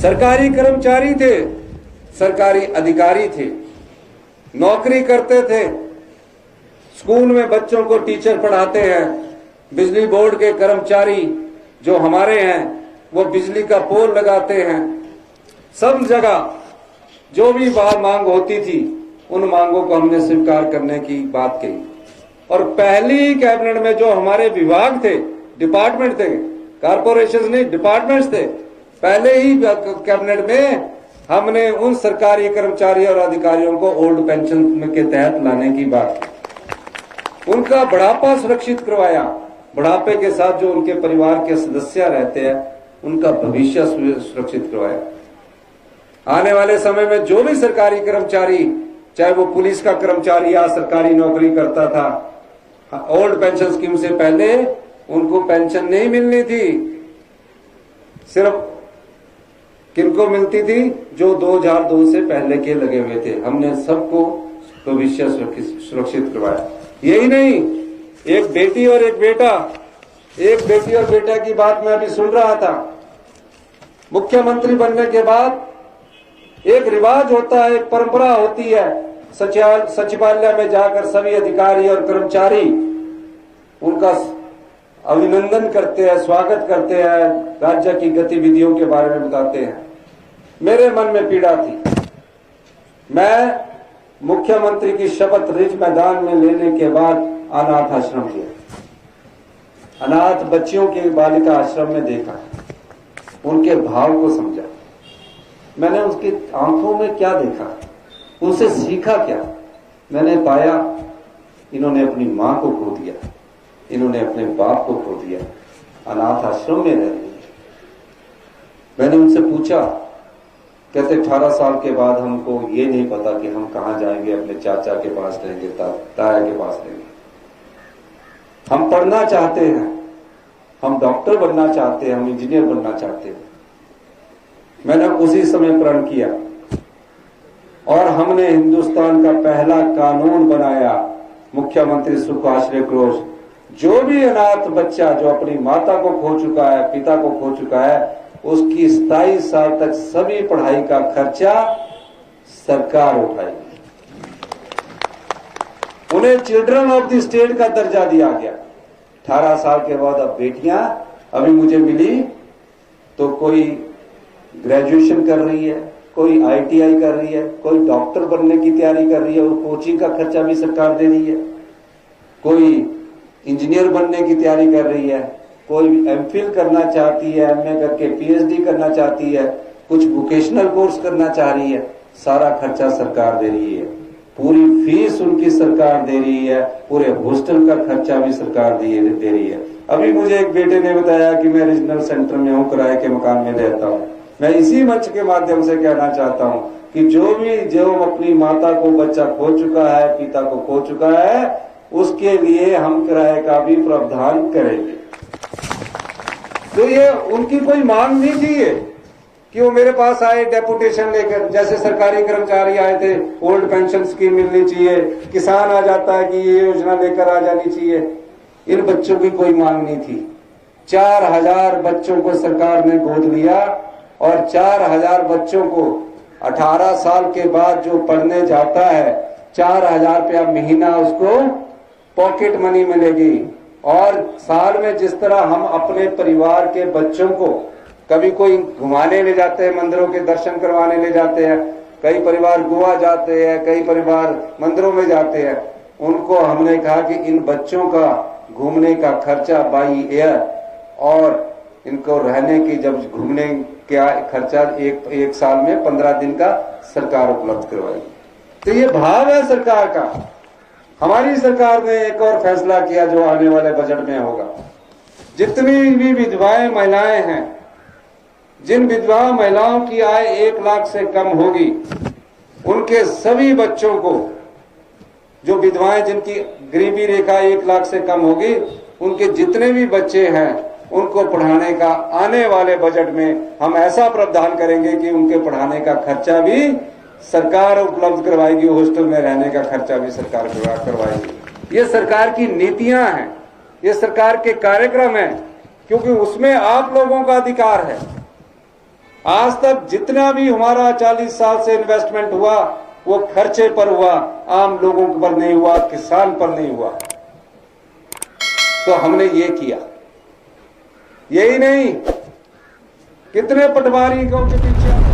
सरकारी कर्मचारी थे, सरकारी अधिकारी थे, नौकरी करते थे, स्कूल में बच्चों को टीचर पढ़ाते हैं, बिजली बोर्ड के कर्मचारी जो हमारे हैं वो बिजली का पोल लगाते हैं। सब जगह जो भी मांग होती थी उन मांगों को हमने स्वीकार करने की बात कही। और पहली कैबिनेट में जो हमारे विभाग थे, डिपार्टमेंट थे, कॉर्पोरेशन नहीं डिपार्टमेंट्स थे, पहले ही कैबिनेट में हमने उन सरकारी कर्मचारी और अधिकारियों को ओल्ड पेंशन के तहत लाने की बात की। उनका बुढ़ापा सुरक्षित करवाया, बुढ़ापे के साथ जो उनके परिवार के सदस्य रहते हैं उनका भविष्य सुरक्षित करवाया। आने वाले समय में जो भी सरकारी कर्मचारी, चाहे वो पुलिस का कर्मचारी या सरकारी नौकरी करता था, ओल्ड पेंशन स्कीम से पहले उनको पेंशन नहीं मिलनी थी। सिर्फ किनको मिलती थी? जो 2002 से पहले के लगे हुए थे। हमने सबको भविष्य सुरक्षित करवाया। यही नहीं, एक बेटी और एक बेटा, एक बेटी और बेटा की बात मैं अभी सुन रहा था। मुख्यमंत्री बनने के बाद एक रिवाज होता है, एक परंपरा होती है, सचिवालय में जाकर सभी अधिकारी और कर्मचारी उनका अभिनंदन करते हैं, स्वागत करते हैं, राज्य की गतिविधियों के बारे में बताते हैं। मेरे मन में पीड़ा थी। मैं मुख्यमंत्री की शपथ रिज मैदान में लेने के बाद अनाथ आश्रम गया, अनाथ बच्चियों के बालिका आश्रम में देखा, उनके भाव को समझा। मैंने उसकी आंखों में क्या देखा, उनसे सीखा क्या? मैंने पाया इन्होंने अपनी मां को खो दिया, इन्होंने अपने बाप को खो दिया, अनाथ आश्रम में रह रही है। मैंने उनसे पूछा, कहते 18 साल के बाद हमको ये नहीं पता कि हम कहां जाएंगे, अपने चाचा के पास रहेंगे, ताया के पास रहेंगे। हम पढ़ना चाहते हैं, हम डॉक्टर बनना चाहते हैं, हम इंजीनियर बनना चाहते हैं। मैंने उसी समय प्रण किया और हमने हिंदुस्तान का पहला कानून बनाया, मुख्यमंत्री सुख आश्रय कोष। जो भी अनाथ बच्चा जो अपनी माता को खो चुका है, पिता को खो चुका है, उसकी 27 साल तक सभी पढ़ाई का खर्चा सरकार उठाएगी। उन्हें चिल्ड्रन ऑफ द स्टेट का दर्जा दिया गया। 18 साल के बाद अब बेटियां अभी मुझे मिली तो कोई ग्रेजुएशन कर रही है, कोई ITI कर रही है, कोई डॉक्टर बनने की तैयारी कर रही है और कोचिंग का खर्चा भी सरकार दे रही है, कोई इंजीनियर बनने की तैयारी कर रही है, कोई MPhil करना चाहती है, MA करके PhD करना चाहती है, कुछ वोकेशनल कोर्स करना चाह रही है। सारा खर्चा सरकार दे रही है, पूरी फीस उनकी सरकार दे रही है, पूरे हॉस्टल का खर्चा भी सरकार दे रही है। अभी मुझे एक बेटे ने बताया कि मैं रीजनल सेंटर में हूँ, किराए के मकान में रहता हूँ। मैं इसी मंच के माध्यम से कहना चाहता हूँ कि जो अपनी माता को बच्चा खो चुका है, पिता को खो चुका है, उसके लिए हम किराए का भी प्रावधान करेंगे। तो ये उनकी कोई मांग नहीं थी ये कि वो मेरे पास आए डेपुटेशन लेकर, जैसे सरकारी कर्मचारी आए थे, ओल्ड पेंशन स्कीम मिलनी चाहिए, किसान आ जाता है कि ये योजना लेकर आ जानी चाहिए। इन बच्चों की कोई मांग नहीं थी। 4000 बच्चों को सरकार ने गोद लिया और 4000 बच्चों को 18 साल के बाद जो पढ़ने जाता है 4000 रुपया महीना उसको पॉकेट मनी मिलेगी। और साल में जिस तरह हम अपने परिवार के बच्चों को कभी कोई घुमाने ले जाते हैं, मंदिरों के दर्शन करवाने ले जाते हैं, कई परिवार गोवा जाते हैं, कई परिवार मंदिरों में जाते हैं, उनको हमने कहा कि इन बच्चों का घूमने का खर्चा बाई एयर और इनको रहने की जब घूमने का खर्चा एक साल में 15 दिन का सरकार उपलब्ध करवाई। तो ये भाव है सरकार का। हमारी सरकार ने एक और फैसला किया जो आने वाले बजट में होगा। जितनी भी विधवाएं महिलाएं हैं, जिन विधवा महिलाओं की आय 1 लाख से कम होगी, उनके सभी बच्चों को, जो विधवाएं जिनकी गरीबी रेखा 1 लाख से कम होगी, उनके जितने भी बच्चे हैं उनको पढ़ाने का आने वाले बजट में हम ऐसा प्रावधान करेंगे कि उनके पढ़ाने का खर्चा भी सरकार उपलब्ध करवाएगी, हॉस्टल में रहने का खर्चा भी सरकार करवाएगी। ये सरकार की नीतियां हैं, ये सरकार के कार्यक्रम हैं, क्योंकि उसमें आप लोगों का अधिकार है। आज तक जितना भी हमारा 40 साल से इन्वेस्टमेंट हुआ वो खर्चे पर हुआ, आम लोगों पर नहीं हुआ, किसान पर नहीं हुआ। तो हमने ये किया। यही नहीं, कितने पटवारी को के पीछे